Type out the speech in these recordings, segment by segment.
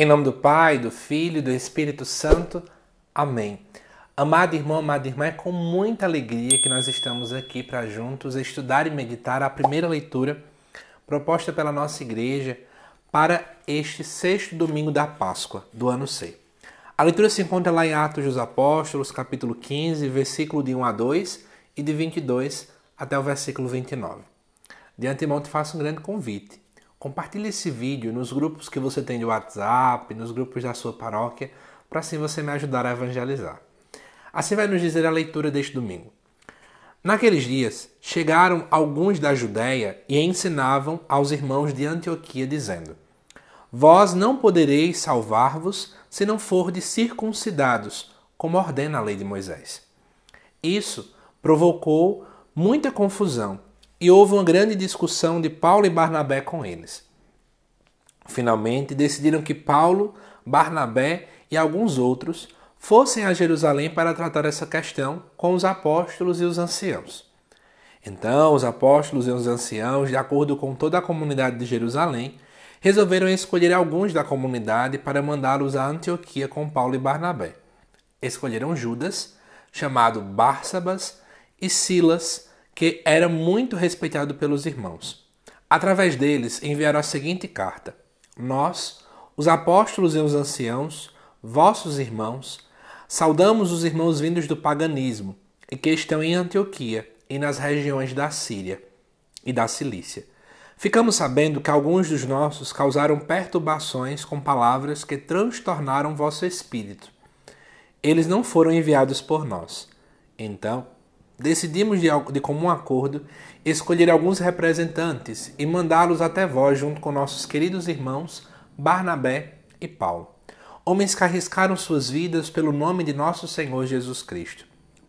Em nome do Pai, do Filho e do Espírito Santo. Amém. Amado irmão, amada irmã, é com muita alegria que nós estamos aqui para juntos estudar e meditar a primeira leitura proposta pela nossa igreja para este sexto domingo da Páscoa, do ano C. A leitura se encontra lá em Atos dos Apóstolos, capítulo 15, versículo de 1 a 2 e de 22 até o versículo 29. De antemão te faço um grande convite. Compartilhe esse vídeo nos grupos que você tem de WhatsApp, nos grupos da sua paróquia, para assim você me ajudar a evangelizar. Assim vai nos dizer a leitura deste domingo. Naqueles dias, chegaram alguns da Judéia e ensinavam aos irmãos de Antioquia, dizendo: Vós não podereis salvar-vos se não fordes circuncidados, como ordena a lei de Moisés. Isso provocou muita confusão e houve uma grande discussão de Paulo e Barnabé com eles. Finalmente, decidiram que Paulo, Barnabé e alguns outros fossem a Jerusalém para tratar essa questão com os apóstolos e os anciãos. Então, os apóstolos e os anciãos, de acordo com toda a comunidade de Jerusalém, resolveram escolher alguns da comunidade para mandá-los a Antioquia com Paulo e Barnabé. Escolheram Judas, chamado Barsabas, e Silas, que era muito respeitado pelos irmãos. Através deles, enviaram a seguinte carta: Nós, os apóstolos e os anciãos, vossos irmãos, saudamos os irmãos vindos do paganismo e que estão em Antioquia e nas regiões da Síria e da Cilícia. Ficamos sabendo que alguns dos nossos causaram perturbações com palavras que transtornaram vosso espírito. Eles não foram enviados por nós. Então, decidimos de comum acordo escolher alguns representantes e mandá-los até vós junto com nossos queridos irmãos Barnabé e Paulo, homens que arriscaram suas vidas pelo nome de nosso Senhor Jesus Cristo.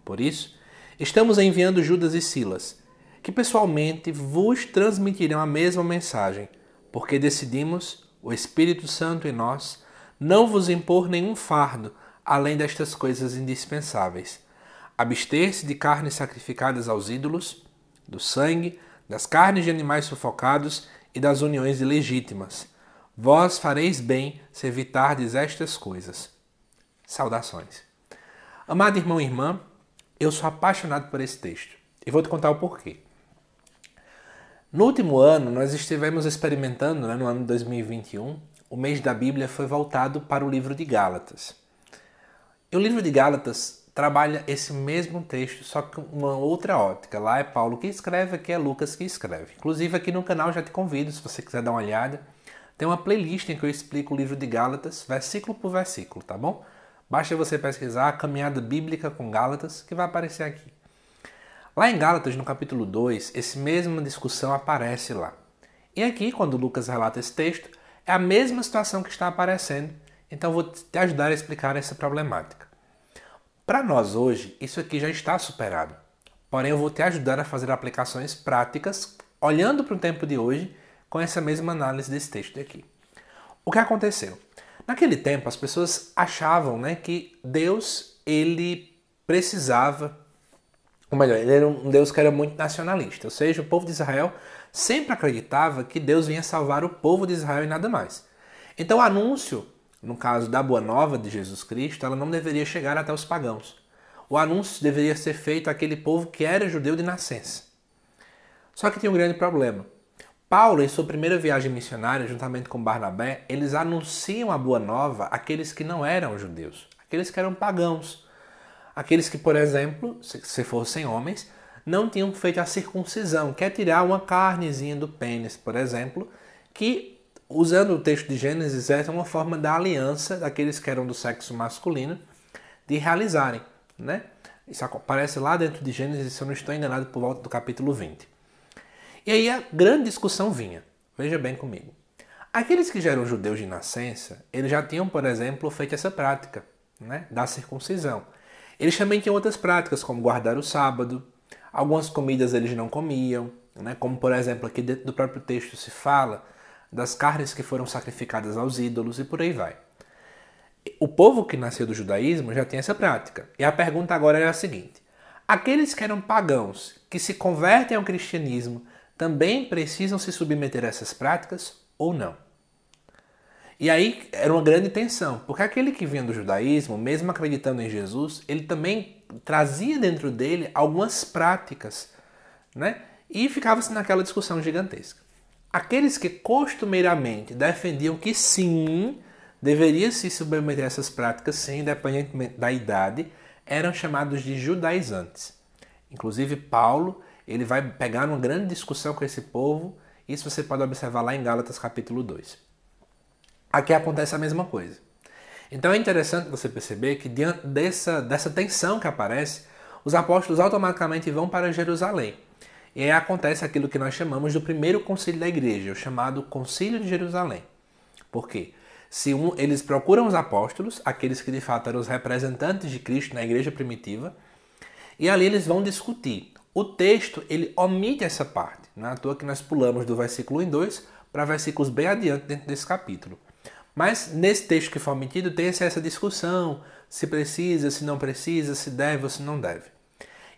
Por isso, estamos enviando Judas e Silas, que pessoalmente vos transmitirão a mesma mensagem, porque decidimos, o Espírito Santo e nós, não vos impor nenhum fardo além destas coisas indispensáveis: abster-se de carnes sacrificadas aos ídolos, do sangue, das carnes de animais sufocados e das uniões ilegítimas. Vós fareis bem se evitardes estas coisas. Saudações. Amado irmão e irmã, eu sou apaixonado por esse texto e vou te contar o porquê. No último ano, nós estivemos experimentando, no ano de 2021, o mês da Bíblia foi voltado para o livro de Gálatas. E o livro de Gálatas trabalha esse mesmo texto, só que uma outra ótica. Lá é Paulo que escreve, aqui é Lucas que escreve. Inclusive aqui no canal já te convido, se você quiser dar uma olhada. Tem uma playlist em que eu explico o livro de Gálatas, versículo por versículo, tá bom? Basta você pesquisar a Caminhada Bíblica com Gálatas, que vai aparecer aqui. Lá em Gálatas, no capítulo 2, essa mesma discussão aparece lá. E aqui, quando Lucas relata esse texto, é a mesma situação que está aparecendo. Então vou te ajudar a explicar essa problemática. Para nós hoje, isso aqui já está superado. Porém, eu vou te ajudar a fazer aplicações práticas, olhando para o tempo de hoje, com essa mesma análise desse texto aqui. O que aconteceu? Naquele tempo, as pessoas achavam, que Deus, ele precisava, ou melhor, ele era um Deus que era muito nacionalista. Ou seja, o povo de Israel sempre acreditava que Deus vinha salvar o povo de Israel e nada mais. Então, o anúncio, no caso da Boa Nova de Jesus Cristo, ela não deveria chegar até os pagãos. O anúncio deveria ser feito àquele povo que era judeu de nascença. Só que tinha um grande problema. Paulo, em sua primeira viagem missionária, juntamente com Barnabé, eles anunciam a Boa Nova àqueles que não eram judeus, aqueles que eram pagãos, aqueles que, por exemplo, se fossem homens, não tinham feito a circuncisão, que é tirar uma carnezinha do pênis, por exemplo, que, usando o texto de Gênesis, é uma forma da aliança daqueles que eram do sexo masculino de realizarem, Isso aparece lá dentro de Gênesis, se eu não estou enganado, por volta do capítulo 20. E aí a grande discussão vinha. Veja bem comigo. Aqueles que já eram judeus de nascença, eles já tinham, por exemplo, feito essa prática, da circuncisão. Eles também tinham outras práticas, como guardar o sábado. Algumas comidas eles não comiam, como, por exemplo, aqui dentro do próprio texto se fala das carnes que foram sacrificadas aos ídolos e por aí vai. O povo que nasceu do judaísmo já tinha essa prática. E a pergunta agora é a seguinte: aqueles que eram pagãos, que se convertem ao cristianismo, também precisam se submeter a essas práticas ou não? E aí era uma grande tensão, porque aquele que vinha do judaísmo, mesmo acreditando em Jesus, ele também trazia dentro dele algumas práticas, né? E ficava-se naquela discussão gigantesca. Aqueles que costumeiramente defendiam que sim, deveria se submeter a essas práticas, sim, independentemente da idade, eram chamados de judaizantes. Inclusive Paulo, ele vai pegar uma grande discussão com esse povo, isso você pode observar lá em Gálatas capítulo 2. Aqui acontece a mesma coisa. Então é interessante você perceber que diante dessa tensão que aparece, os apóstolos automaticamente vão para Jerusalém. E aí acontece aquilo que nós chamamos do primeiro concílio da igreja, o chamado Concílio de Jerusalém. Por quê? Eles procuram os apóstolos, aqueles que de fato eram os representantes de Cristo na igreja primitiva, e ali eles vão discutir. O texto, ele omite essa parte. Não é à toa que nós pulamos do versículo 1 em 2 para versículos bem adiante dentro desse capítulo. Mas nesse texto que foi omitido tem essa discussão, se precisa, se não precisa, se deve ou se não deve.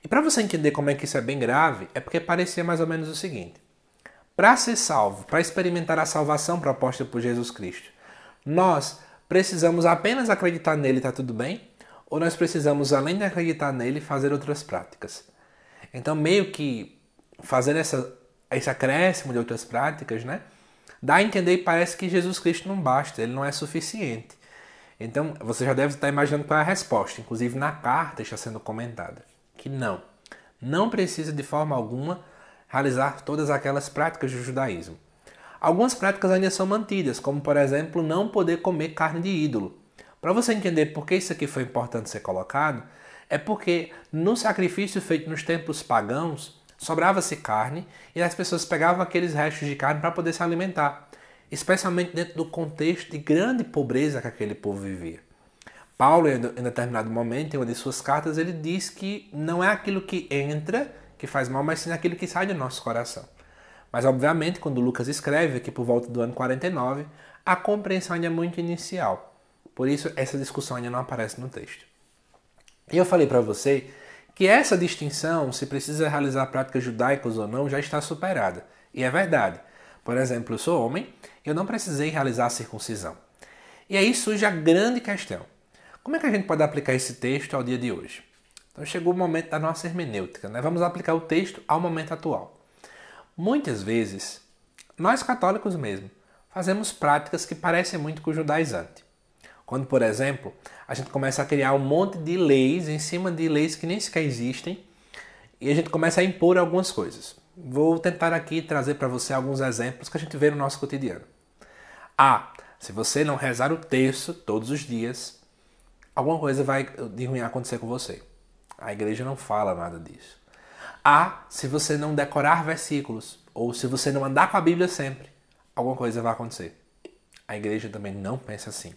E para você entender como é que isso é bem grave, é porque parecia mais ou menos o seguinte. Para ser salvo, para experimentar a salvação proposta por Jesus Cristo, nós precisamos apenas acreditar nele e está tudo bem? Ou nós precisamos, além de acreditar nele, fazer outras práticas? Então, meio que fazer esse acréscimo de outras práticas, né? Dá a entender e parece que Jesus Cristo não basta, ele não é suficiente. Então, você já deve estar imaginando qual é a resposta. Inclusive, na carta está sendo comentada que não precisa de forma alguma realizar todas aquelas práticas do judaísmo. Algumas práticas ainda são mantidas, como, por exemplo, não poder comer carne de ídolo. Para você entender por que isso aqui foi importante ser colocado, é porque no sacrifício feito nos templos pagãos, sobrava-se carne e as pessoas pegavam aqueles restos de carne para poder se alimentar, especialmente dentro do contexto de grande pobreza que aquele povo vivia. Paulo, em determinado momento, em uma de suas cartas, ele diz que não é aquilo que entra que faz mal, mas sim aquilo que sai do nosso coração. Mas, obviamente, quando Lucas escreve, aqui por volta do ano 49, a compreensão ainda é muito inicial. Por isso, essa discussão ainda não aparece no texto. E eu falei para você que essa distinção, se precisa realizar práticas judaicas ou não, já está superada. E é verdade. Por exemplo, eu sou homem e eu não precisei realizar a circuncisão. E aí surge a grande questão. Como é que a gente pode aplicar esse texto ao dia de hoje? Então chegou o momento da nossa hermenêutica, né? Vamos aplicar o texto ao momento atual. Muitas vezes, nós católicos mesmo, fazemos práticas que parecem muito com o judaizante. Quando, por exemplo, a gente começa a criar um monte de leis em cima de leis que nem sequer existem e a gente começa a impor algumas coisas. Vou tentar aqui trazer para você alguns exemplos que a gente vê no nosso cotidiano. Se você não rezar o terço todos os dias, alguma coisa vai de ruim acontecer com você. A igreja não fala nada disso. Se você não decorar versículos ou se você não andar com a Bíblia sempre, alguma coisa vai acontecer. A igreja também não pensa assim.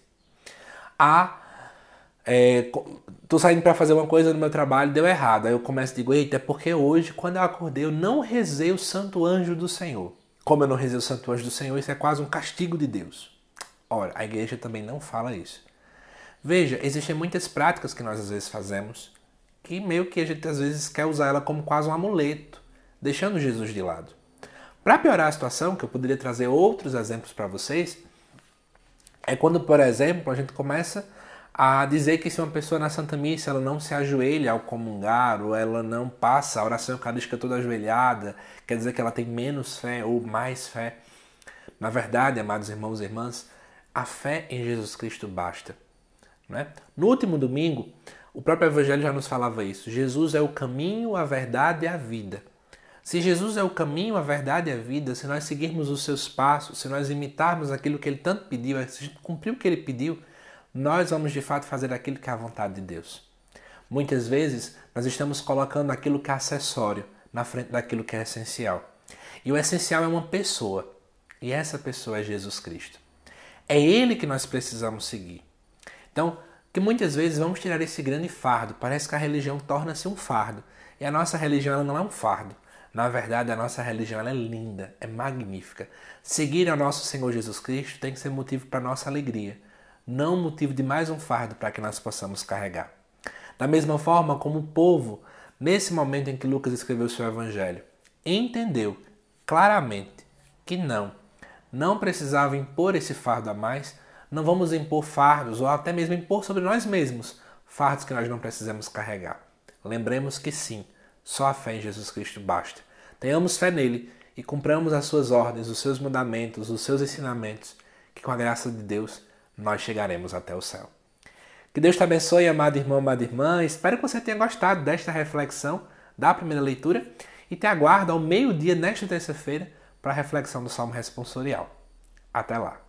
Tô saindo para fazer uma coisa no meu trabalho, deu errado. Aí eu começo e digo, eita, é porque hoje, quando eu acordei, eu não rezei o santo anjo do Senhor. Como eu não rezei o santo anjo do Senhor, isso é quase um castigo de Deus. Ora, a igreja também não fala isso. Veja, existem muitas práticas que nós às vezes fazemos, que meio que a gente às vezes quer usar ela como quase um amuleto, deixando Jesus de lado. Para piorar a situação, que eu poderia trazer outros exemplos para vocês, é quando, por exemplo, a gente começa a dizer que se uma pessoa na Santa Missa ela não se ajoelha ao comungar, ou ela não passa a oração eucarística toda ajoelhada, quer dizer que ela tem menos fé ou mais fé. Na verdade, amados irmãos e irmãs, a fé em Jesus Cristo basta. Não é? No último domingo, o próprio Evangelho já nos falava isso. Jesus é o caminho, a verdade e a vida. Se Jesus é o caminho, a verdade e a vida, se nós seguirmos os seus passos, se nós imitarmos aquilo que ele tanto pediu, se a gente cumprir o que ele pediu, nós vamos de fato fazer aquilo que é a vontade de Deus. Muitas vezes nós estamos colocando aquilo que é acessório na frente daquilo que é essencial. E o essencial é uma pessoa. E essa pessoa é Jesus Cristo. É ele que nós precisamos seguir. Então, que muitas vezes vamos tirar esse grande fardo. Parece que a religião torna-se um fardo. E a nossa religião ela não é um fardo. Na verdade, a nossa religião ela é linda, é magnífica. Seguir ao nosso Senhor Jesus Cristo tem que ser motivo para a nossa alegria. Não motivo de mais um fardo para que nós possamos carregar. Da mesma forma como o povo, nesse momento em que Lucas escreveu o seu evangelho, entendeu claramente que não precisava impor esse fardo a mais, Não vamos impor fardos ou até mesmo impor sobre nós mesmos fardos que nós não precisamos carregar. Lembremos que sim, só a fé em Jesus Cristo basta. Tenhamos fé nele e cumpramos as suas ordens, os seus mandamentos, os seus ensinamentos, que com a graça de Deus nós chegaremos até o céu. Que Deus te abençoe, amado irmão, amada irmã. Espero que você tenha gostado desta reflexão da primeira leitura e te aguardo ao meio-dia nesta terça-feira para a reflexão do Salmo Responsorial. Até lá!